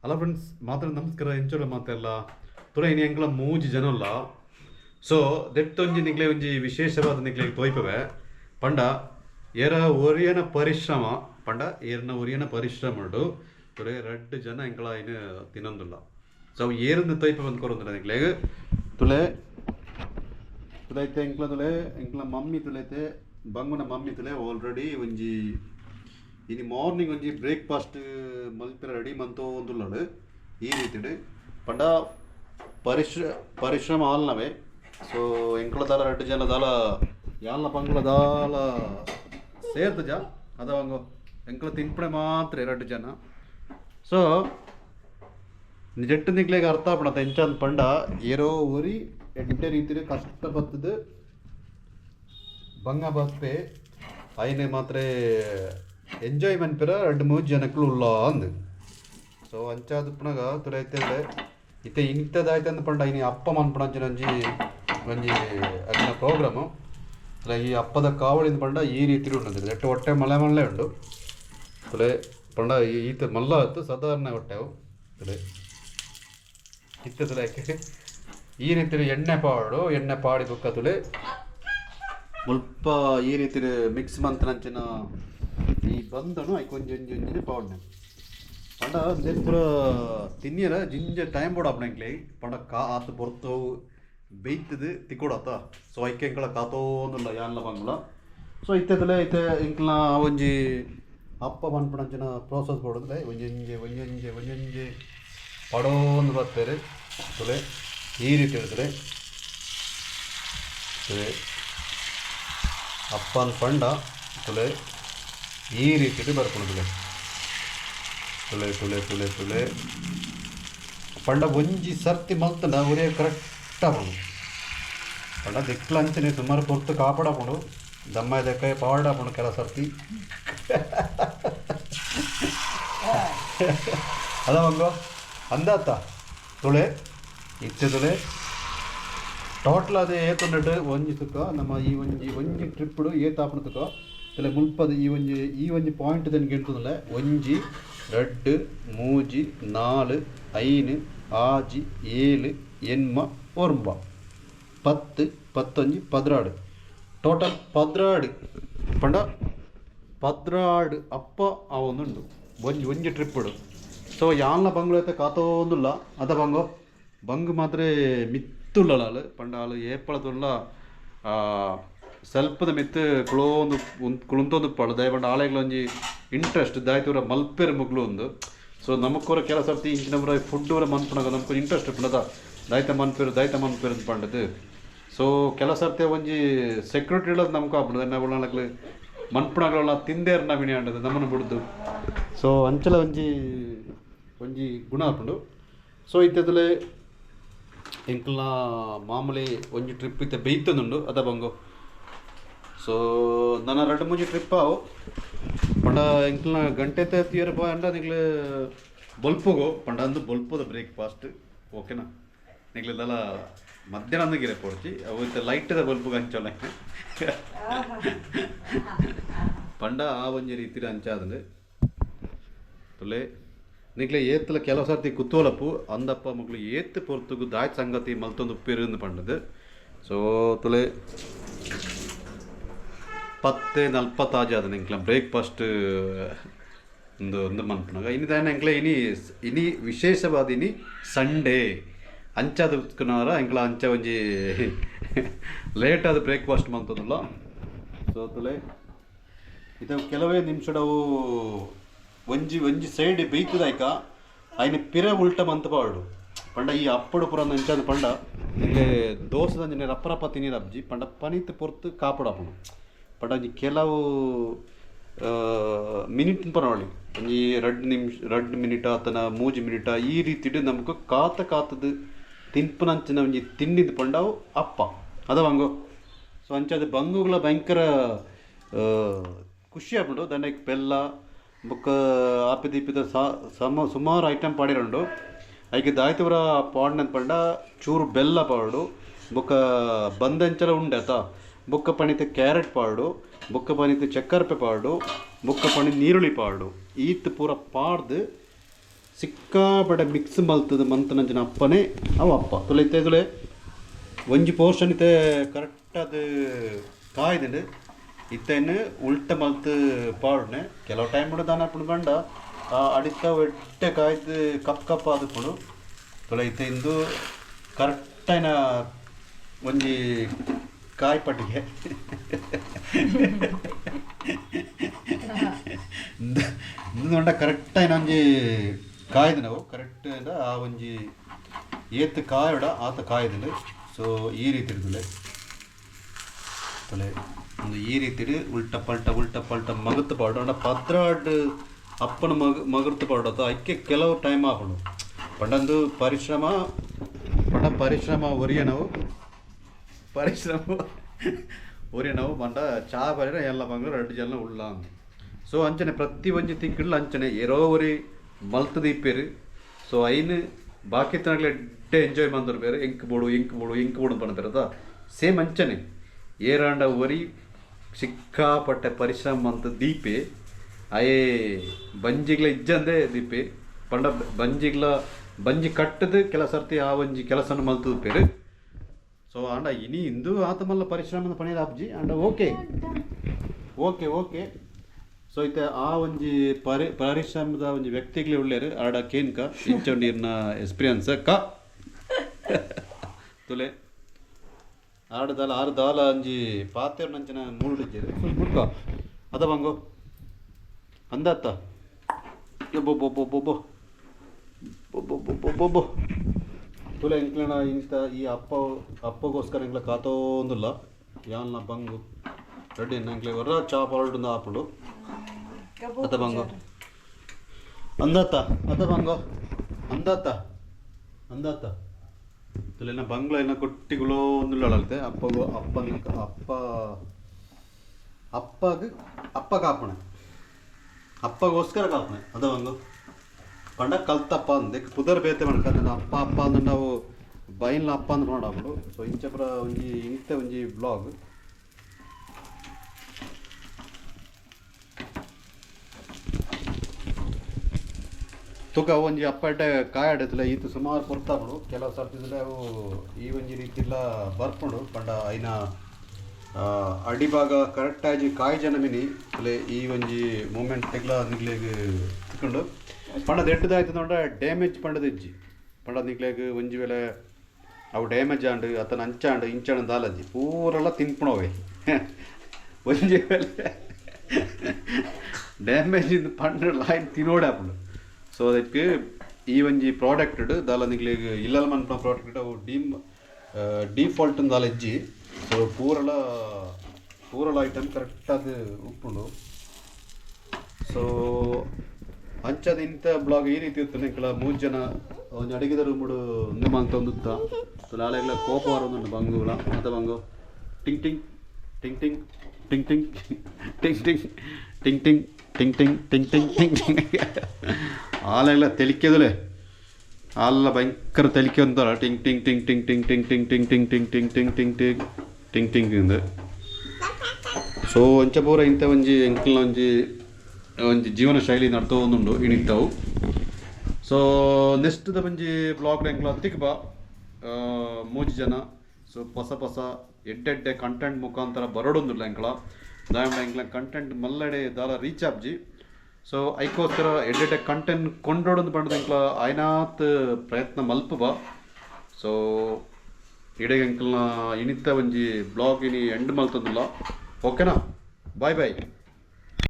Hello friends, ಮಾತ್ರ ನಮಸ್ಕಾರ. ಎಂಚೋಲ ಮಾತೆಲ್ಲ ತುರ ಇನಿ ಎಂಕ್ಲ ಮೂಜಿ ಜನಲ್ಲ. ಸೊ ದೆಟ್ಟೊಂಜಿ ನಿಗ್ಲೆ ಒಂಜಿ ವಿಶೇಷವಾದ ನಿಗ್ಲೆ ತೋಯ್ಪವೆ ಪಂಡ ಏರ ಒರಿಯನ ಪರಿಶ್ರಮ ಪಂಡ ಏರ್ನ ಒರಿಯನ ಪರಿಶ್ರಮ ಉಂಡು ತುರೆ 2 ಜನ ಎಂಕ್ಲ ಇನ್ನು ತಿನ್ನೊಂದುಲ್ಲ. ಸೊ ಅವು ಏರನ್ನು ತೋಯ್ಪವೆ ಅಂತ ಕೊರೊಂದಿಲ್ಲ ನಿಗ್ಲೆಗ್ ತುಲೆ ತುಲೈತೆ ಎಂಕ್ಲ ತುಲೆ ಎಂಕ್ಲ ಮಮ್ಮಿ ತುಲೈತೆ ಬಂಗುನ ಮಮ್ಮಿ ತುಲೆ ಆಲ್ರೆಡಿ ಒಂಜಿ ಇನ್ನು ಮಾರ್ನಿಂಗ್ ಒಂಜಿ ಬ್ರೇಕ್ಫಾಸ್ಟ್ ಮಲ್ಪೆರ ರೆಡಿ ಮಂತೋ ಒಂದುಲ್ಲಾಡು ಈ ರೀತಿ ಪಂಡ ಪರಿಶ್ರಮ ಆಲ್ನವೆ. ಸೊ ಎಂಕ್ಲ ದಾಲ 2 ಜನ ದಾಲ ಯಾಲ್ನ ಪಂಗ್ಲ ದಾಲ ಸೇರ್ತ ಜಾ ಅದ ಎಂಕ್ಲ ತಿನ್ಪಣೆ ಮಾತ್ರ 2 ಜನ. ಸೊ ಜೆಟ್ಟು ನಿಗ್ಲೆಗೆ ಅರ್ಥ ಆಗ್ಬಿಡತ್ತ ಎಂಚಂದ ಪಂಡ ಏರೋ ಊರಿ ಎಡ್ಡೆ ರೀತಿ ಕಷ್ಟ ಬತ್ತದ ಬಂಗ ಬಪ್ಪೆ ಐನೆ ಮಾತ್ರ ಎಂಜಾಯ್ಮೆಂಟ್ ಪೆರ 2-3 ಜನಕ್ಕೂ ಉಲ್ಲ ಅಂದು. ಸೊ ಅಂಚಾದ ಪುನಗ ತುರೈತೆ ಇತ್ತೆ ಇಂಥದ್ದಾಯ್ತು ಅಂದ ಪಂಡ ಇನಿ ಅಪ್ಪ ಮನ್ಪಣಂಚಿನ ಒಂಜಿ ಅದನ್ನ ಪ್ರೋಗ್ರಾಮು ಅಲ್ಲ. ಈ ಅಪ್ಪದ ಕಾವಳಿಂದ ಪಂಡ ಈ ರೀತಿ ಉಂಟು ಎಟ್ಟು ಹೊಟ್ಟೆ ಮಳೆ ಉಂಡು ತುಲೆ ಪಂಡ ಈತ ಮಲ್ಲ ಹೊತ್ತು ಸಾಧಾರಣ ಹೊಟ್ಟೆವು ತುಲೆ ಇತ್ತ ತುಲೆ ಈ ರೀತಿ ಎಣ್ಣೆ ಪಾಡಿ ಬುಕ್ಕ ತುಲೆ ಸ್ವಲ್ಪ ಈ ರೀತಿ ಮಿಕ್ಸ್ ಮಂತ್ರಂಚಿನ ಈ ಬಂದನು ಐ ಒಂಜಿ ಪಾವಡ್ನೆ ಪಂಡ ಅಂದೇನು ಪೂರ ತಿನ್ನಿಯರ ಜಿಂಜ ಟೈಮ್ ಬೋಡಪ್ಪನಂಕ್ಲೆ ಪಂಡ ಆತು ಬರ್ತವು ಬೇಯ್ತದು ತಿಕ್ಕೊಡತ್ತ. So ಐಕೆ ಎಂಕ್ಲ ಕಾತೋಂದಿಲ್ಲ ಯಾನ್ಲ bungalow. ಸೊ ಇತ್ತದಲೆ ಐತೆ ಎಂಕ್ಲ ಒಂಜಿ ಅಪ್ಪ ಮನ್ಪಣಂಚಿನ ಪ್ರೋಸೆಸ್ ಬೋಡದ್ರೆ ಒಂಜೊಂಜೆ ಪಡೋಂದು ಬರ್ತಾರೆ ತುಲೆ ಈ ರೀತಿ ಹೇಳ್ತಾರೆ ತುಲೆ ಅಪ್ಪನ ಪಂಡ ತುಲೆ ಈ ರೀತಿ ಬರ್ಕೊಳ್ತದೆ ತುಲೆ ತುಲೆ ತುಲೆ ತುಲೆ ಪಂಡ ಒಂಜಿ ಸರ್ತಿ ಮಲ್ತಂಡ ಅವರೇ ಕರೆಕ್ಟ್ ಆಗೋದು ಪಂಡ ದಿಕ್ಲ ಅಂಚನೆ ಸುಮಾರು ಪೊರ್ತು ಕಾಪಾಡಕೊಂಡು ದಮ್ಮ ಇದಕ್ಕೆ ಪಾಡಾಕೊಂಡು ಕೆಲ ಸರ್ತಿ ಅದ ಅಂದಾತ ತುಳೆ ಇತ್ತೆ ತುಳೆ ಟೋಟಲ್ ಅದೇ ಏತೊಂಡು ಒಂಜಿ ತುಕ ನಮ್ಮ ಈ ಒಂಜಿ ಟ್ರಿಪ್ಡು ಏತಾಪಣ ತುಕ ತಲೆ ಮುಲ್ಪದ ಈ ಒಂಜಿ ಪಾಯಿಂಟ್ ದನ್ ಗೆಂಟುದಲ್ಲ 1 2 3 4 5 6 7 8 9 10 11 16 ಟೋಟಲ್ 16 ಪಂಡ 16 ಅಪ್ಪ ಅವೊಂದುಂಡು ಒಂಜಿ ಟ್ರಿಪ್ಡು. ಸೊ ಯಾಲ್ನ ಬಂಗ್ಳು ಐತೆ ಕಾತೋಂದುಲ್ಲ ಅದ ಬಂಗು ಮಾತ್ರ ಮಿತ್ತುಳ್ಳಲಾಳು ಪಂಡ ಆಳು ಏಪಳದುಲ್ಲ ಸ್ವಲ್ಪದ ಮಿತ್ತು ಕುಳುಂತೊಂದು ಪಳು ದಯಪಂಡ ಆಳೆಗಳೊಂಜಿ ಇಂಟ್ರೆಸ್ಟ್ ದಾಯ್ತೂರ ಮಲ್ಪೆರ್ ಮುಗ್ಲು ಒಂದು. ಸೊ ನಮಕ್ಕೂರ ಕೆಲ ಸರ್ತಿ ಇಂಚಿನವರ ಫುಡ್ ಅವರ ಮನ್ಪುನಾಗ ನಮ್ಗೆ ಇಂಟ್ರೆಸ್ಟ್ ಪಂಡದ ದಾಯ್ತ ಮನ್ಪೇರು ಅಂತ ಪಂಡದು. ಸೊ ಕೆಲ ಸರ್ತಿ ಒಂಜಿ ಸೆಕ್ಯೂರಿಟಿ ಹೇಳೋದು ನಮ್ಗೆ ಆಗ್ಬಿಡೋದು ನಾವು ಮನ್ಪುಣಗಳನ್ನ ತಿಂದೇರ್ ನವಿಣಿ ಅಂಡದು ನಮ್ಮನ್ನು ಬಿಡುದು. ಸೊ ಅಂಚಲ ಒಂಜಿ ಗುಣ ಹಾಕೊಂಡು ಸೊ ಇತ್ತದಲೆ ಎಂಕ್ಲ ಮಾಮೂಲಿ ಒಂಜಿ ಟ್ರಿಪ್ ಇತ್ತೆ ಬೇಯ್ತೊಂದುಂಡು ಅದ ಬಂಗು. ಸೊ ನನ್ನ 2-3 ಟ್ರಿಪ್ ಅವು ಪಂಡ ಎಂಕ್ಲ ಗಂಟೆ ತೀಯರ್ ಅಂಡ ನಿಗ್ಲು ಬೊಲ್ಪುಗೋ ಪಂಡ ಅಂದು ಬೊಲ್ಪದ ಬ್ರೇಕ್ಫಾಸ್ಟ್ ಓಕೆನಾ ನಿಗ್ಲೆಲ್ಲ ಮಧ್ಯಾಹ್ನಗಿರೆ ಪೋಡ್ಚಿ ಅವು ಇತ್ತೆ ಲೈಟದ ಬೊಲ್ಪುಗ ಹಂಚೋಲ್ಲ ಪಂಡ ಆ ಒಂಜಿ ರೀತಿ ಹಂಚಾದ್ರೆ ತುಲೆ ನಿಗ್ಲೆ ಏತ್ತಲ ಕೆಲವು ಸರ್ತಿ ಕುತ್ತೋಲಪ್ಪು ಅಂದಪ್ಪ ಮಗ್ಳು ಏತ್ತು ಪೊರ್ತುಗು ದಾಯ್ತ ಸಂಗತಿ ಮಲ್ತೊಂದು ಉಪ್ಪಿರು ಪಂಡದು. ಸೊ ತುಲೆ 10:40 ಆದ ಎಂಕ್ಲ ಬ್ರೇಕ್ಫಾಸ್ಟ್ ಒಂದು ಮನ್ಪುನಾಗ ಇನ್ನಿದಾನ ಎಂಕ್ಲ ಇನಿ ವಿಶೇಷವಾದ ಸಂಡೇ ಅಂಚಾದ ಉತ್ಕುನಾರ ಎಂಕ್ಲ ಅಂಚ ಒಂಜಿ ಲೇಟ್ ಆದ ಬ್ರೇಕ್ಫಾಸ್ಟ್ ಮಂತದಲ್ಲ. ಸೊ ತುಲೆ ಇದು ಕೆಲವೇ ನಿಮಿಷಡವು ಒಂಜಿ ಸೈಡ್ ಬೇಯ್ತದಾಯ್ಕ ಐನ ಪಿರ ಉಲ್ಟ ಮಂತ ಪಾಡು ಪಂಡ ಈ ಅಪ್ಪಡು ಪುರ ಅಂಚಾದ ಪಂಡ ಇಲ್ಲಿ ದೋಸದ ರಪ್ಪ ತಿನ್ನೀರು ಅಬ್ಜಿ ಪಂಡ ಪನಿತ್ ಪೊರ್ತು ಕಾಪಾಡಪ್ಪನು ಪಂಡ ಒಂಜಿ ಕೆಲವು ಮಿನಿಟ್ ಪರವಳಿ ಒಂಜಿ 2 ಮಿನಿಟ್ ಆತನ 3 ಮಿನಿಟ ಈ ರೀತಿ ನಮ್ಗೆ ಕಾತದು ತಿನ್ಪುನಂಚಿನ ಒಂಜಿ ತಿಂಡಿದ ಪಂಡವು ಅಪ್ಪ ಅದ ಬಂಗು. ಸೊ ಅಂಚಾದ ಬಂಗುಗಳ ಭಯಂಕರ ಖುಷಿ ಆಗ್ಬಿಡು ದಂಡಕ್ಕೆ ಬೆಲ್ಲ ಬುಕ್ಕ ಆಪಿದ ಸುಮಾರು ಐಟಮ್ ಪಾಡಿರಂಡು ಐಕೆ ದಾಯ್ತವರ ಪಾಡ್ನಂತ ಪಂಡ ಚೂರು ಬೆಲ್ಲ ಪಾಡು ಬುಕ್ಕ ಬಂದಂಚಲ ಉಂಡೆ ಆತ ಬುಕ್ಕ ಪಣಿತ ಕ್ಯಾರೆಟ್ ಪಾಡು ಬುಕ್ಕ ಪಣಿತ ಚಕ್ಕರ್ಪೆ ಪಾಡು ಬುಕ್ಕ ಪಣಿ ನೀರುಳ್ಳಿ ಪಾಡು ಈತ್ ಪೂರ ಪಾಡ್ದು ಸಿಕ್ಕಾಪಡೆ ಮಿಕ್ಸ್ ಮಲ್ತದ ಮಂತನಂಚಿನ ಅಪ್ಪನೇ ಅವ ಅಪ್ಪ ತುಲೈತೆ ತುಲೆ ಒಂಜಿ ಪೋರ್ಷನ್ ಇತ್ತೆ ಕರೆಕ್ಟ್ ಅದು ಕಾಯ್ದು ಇತ್ತೇನು ಉಲ್ಟ ಮಲ್ತು ಪಾಡ್ನೆ ಕೆಲವು ಟೈಮ್ ದಾನ ಹಾಕೊಂಡು ಬಂಡ ಅಡಿತ ಒಟ್ಟೆ ಕಾಯ್ದು ಕಪ್ ಆದ್ಕೊಂಡು ತುಲೈತೆ ಇಂದು ಕರೆಕ್ಟಾಯ್ನ ಒಂಜಿ ಕಾಯಿ ಪಟ್ಟಿಗೆ ಇಂದು ಕರೆಕ್ಟಾಯ್ನ ಒಂಜಿ ಕಾಯ್ದು ನಾವು ಕರೆಕ್ಟ್ ಆ ಒಂಜಿ ಏತ್ ಕಾಯೋಡ ಆತ ಕಾಯ್ದು ಸೊ ಈ ರೀತಿ ಇರ್ತದೆ ತೊಲೆ ಒಂದು ಈ ರೀತಿ ಉಲ್ಟ ಪಲ್ಟ ಮಗತ್ತು ಪಾಡೋಣ ಪದ್ರಾಡ್ ಅಪ್ಪನ ಮಗರ್ತು ಪಾಡೋದು ಅದಕ್ಕೆ ಕೆಲವು ಟೈಮ್ ಆಗೋಣ ಪಂಡಂದು ಪರಿಶ್ರಮ ಒರಿಯ ನಾವು ಮಂಡ ಚಾ ಬರೀ ಎಲ್ಲ ಬಂಗ 2 ಜನ ಉಳ್ಳ ಸೊ ಅಂಚನೆ ಪ್ರತಿ ಒಂಜಿ ತಿಂಗಳು ಅಂಚನೆ ಎರೋವರಿ ಮಲ್ತದ ಇಪ್ಪೇರು ಸೊ ಐನು ಬಾಕಿ ತನಗ್ಲೆ ಎಡ್ಡೆ ಎಂಜಾಯ್ ಮಾಡ್ತಾರೆ ಬೇರೆ ಇಂಕ್ ಬೋಡು ಪಂಡ ಸೇಮ್ ಅಂಚನೆ ಏರಾಂಡ ಒರಿ ಸಿಕ್ಕಾಪಟ್ಟೆ ಪರಿಶ್ರಮ ಅಂತ ದೀಪೆ ಅಯೇ ಬಂಜಿಗ್ಲ ಇಜ್ಜಂದೇ ದೀಪೆ ಪಂಡ ಬಂಜಿ ಕಟ್ಟದು ಕೆಲ ಸರ್ತಿ ಆ ಒಂಜಿ ಕೆಲಸನ ಮಲ್ತದ ಪೇರು ಸೊ ಅಂಡ ಇನಿ ಇಂದು ಆತ ಮಲ್ಲ ಪರಿಶ್ರಮದ ಪಣಿದ ಅಪ್ಜಿ ಅಂಡ ಓಕೆ ಸೊ ಇತ್ತೆ ಆ ಒಂಜಿ ಪರಿಶ್ರಮದ ಒಂಜಿ ವ್ಯಕ್ತಿಗ್ಲೇ ಉಳ್ಳೇರು ಆಡ ಕೇನ್ಕ ಇಂಚೊಂಡಿರ್ನ ಎಕ್ಸ್ಪೀರಿಯನ್ಸ್ ತುಲೆ ಆರು ದಾಲ ಒಂಜಿ ಪಾತೆರ್ ನಂಚಿನ ಮೂಡಿಜ್ಜೇರು ಮುಡ್ಕ ಅದ ಬಂಗೋ ಅಂದತ್ತ ಬೊಬ್ಬೊ ತುಲೆ ಇಂಕ್ಲನ ಇಂತ ಈ ಅಪ್ಪಗೋಸ್ಕರ ಇಂಕ್ಲ ಕಾತೋಂದಿಲ್ಲ ಯಾಲ್ನ ಬಂಗು ರೆಡಿ ನಂಕ್ಲೆ ಹೊರ ಚಾಪ್ ಹೊರಡು ಆಪುಂಡು ಅದ ಬಂಗೋ ಅಂದತ್ತ ಅದ ಬಂಗೋ ಅಂದತ್ತ ತುಲೆನ ಬಂಗ್ಲ ಏನ ಕೊಟ್ಟಿಗಳು ಒಂದುಳ್ಳಳತೆ ಅಪ್ಪ ಕಾಪಣೆ ಅಪ್ಪಗೋಸ್ಕರ ಕಾಪಣೆ ಅದ ಬಂಗು ಪಂಡ ಕಲ್ತಪ್ಪ ಅಂದೆ ಪುದರ್ ಬೇತೆ ಮಾಡ್ಕೊಂಡು ಅಪ್ಪ ಅಂದ್ರೆ ನಾವು ಬೈಲ್ನ ಅಪ್ಪ ಅಂದ್ರೆ ನೋಡಾಬಿಡು ಸೊ ಇಂಚಪ್ರ ಒಂಜಿ ಬ್ಲಾಗ್ ತುಕ ಒಂಜಿ ಅಪ್ಪಟ್ಟೆ ಕಾಯಾಡತ್ತಲ್ಲ ಈತು ಸುಮಾರು ಕೊರ್ತಾಬಿಡು ಕೆಲವು ಸರ್ತಿದ್ರೆ ಅವು ಈ ಒಂಜಿ ರೀತಿಲ್ಲ ಬರ್ಕೊಂಡು ಪಂಡ ಐನ ಅಡಿಭಾಗ ಕರೆಕ್ಟಾಗಿ ಕಾಯಿ ಜನ ಮಿನಿ ಅಲ್ಲೇ ಈ ಒಂಜಿ ಮೂಮೆಂಟ್ ತೆಗ್ಲ ನಿಗ್ಲೆಗ್ ತಿಕ್ಕೊಂಡು ಪಂಡ ದೆಡ್ಡದಾಯ್ತು ನೋಡ್ರೆ ಡ್ಯಾಮೇಜ್ ಪಂಡದಿಜ್ಜಿ ಪಂಡ ನಿಗ್ಲೆಗ್ ಒಂಜಿ ವೇಳೆ ಅವು ಡ್ಯಾಮೇಜ್ ಆಂಡು ಅತನ ಅಂಚಾಂಡು ಇಂಚಾಂಡು ದಾಲಜ್ಜಿ ಪೂರೆಲ್ಲ ತಿನ್ಪುಣವೆ ಒಂಜಿ ವೇಳೆ ಡ್ಯಾಮೇಜ್ ಇಂದು ಪಂಡ ಲಾಯ್ನ್ ತಿನ್ನೋಡೆ ಆಪುಂಡು ಸೊ ಅದಕ್ಕೆ ಈ ಒಂಜಿ ಪ್ರಾಡಕ್ಟ್ ದಾಲ ನಿಗ್ಲೆಗ್ ಇಲ್ಲಲ್ ಮನ್ಪುನ ಪ್ರಾಡಕ್ಟ್ ಅವು ಡಿಫಾಲ್ಟ್ ದಾಲ ಇಜ್ಜಿ ಸೊ ಪೂರಲ ಐಟಮ್ ಕರೆಕ್ಟ್ ಅದು ಉಪ್ಪುಂಡು ಸೊ ಅಂಚದ ಇಂಥ ಬ್ಲಾಗ್ ಈ ರೀತಿ ಇತ್ತು ನಿಂಕಲ 3 ಜನ ಒಂದು ಅಡಿಗೆದ ರೂಮುಡು ಒಂದು ಮಂತ ಒಂದುತ್ತ ಸೊ ನಾಳೆಗ್ಲ ಕೋಪ ಬರೋದು ಬಂಗುಲ ಅದ ಬಂಗು ಟಿಂಗ್ ಟಿಂಗ್ ಟಿಂಗ್ ಟಿಂಗ್ ಟಿಂಗ್ ಟಿಂಗ್ ಟಿಂಗ್ ಟಿಂಗ್ ಟಿಂಗ್ ಟಿಂಗ್ ಟಿಂಗ್ ಟಿಂಗ್ ಟಿಂಗ್ ಟಿಂಗ್ ಟಿಂಗ್ ಟಿಂಗ್ ಆಲೆಲ್ಲ ತೆಲಿಕೆದಲೆ ಆಲ್ಲ ಭಯಂಕರ ತೆಲಿಕೆ ಅಂತಾರ ಟಿಂಗ್ ಟಿಂಗ್ ಟಿಂಗ್ ಟಿಂಗ್ ಟಿಂಗ್ ಟಿಂಗ್ ಟಿಂಗ್ ಟಿಂಗ್ ಟಿಂಗ್ ಟಿಂಗ್ ಟಿಂಗ್ ಟಿಂಗ್ ಟಿಂಗ್ ಟಿಂಗ್ ಟಿಂಗ್ ಟಿಂಗ್ ಇಂದು ಸೊ ಅಂಚ ಪೂರ ಇಂಥ ಒಂಜಿ ಎಂಕ್ಲ್ನ ಒಂಜಿ ಜೀವನ ಶೈಲಿ ನಡ್ತೋ ಒಂದುಂಡು ಇಣಿತಾವು ಸೊ ನೆಕ್ಸ್ಟ್ ಒಂಜಿ ಬ್ಲಾಗ್ ಎಂಕ್ಲ ತಿಕ್ ಬಾ 3 ಜನ ಸೊ ಹೊಸ ಎಡ್ಡೆ ಕಂಟೆಂಟ್ ಮುಖಾಂತರ ಬರೋಡೊಂದಿಲ್ಲ ಎಂಕ್ಲ ಎಂಕ್ಲ ಕಂಟೆಂಟ್ ಮಲ್ಲಡೆ ದಾಲ ರೀಚ್ ಆಪ್ಜಿ ಸೊ ಐಕೋಸ್ಕರ ಎಡ್ಡೆ ಕಂಟೆಂಟ್ ಕೊಂಡೋಡೊಂದು ಪಂಡದ ಎಂಕ್ಲ ಆಯ್ನಾತ್ ಪ್ರಯತ್ನ ಮಲ್ಪ ಬಾ ಸೊ ಇಡೆಗೆ ಎಂಕ್ಲನ ಇಣಿತ ಒಂಜಿ ಬ್ಲಾಗ್ ಇನಿ ಎಂಡ್ ಮಲ್ತಂದಿಲ್ಲ ಓಕೆನಾ ಬಾಯ್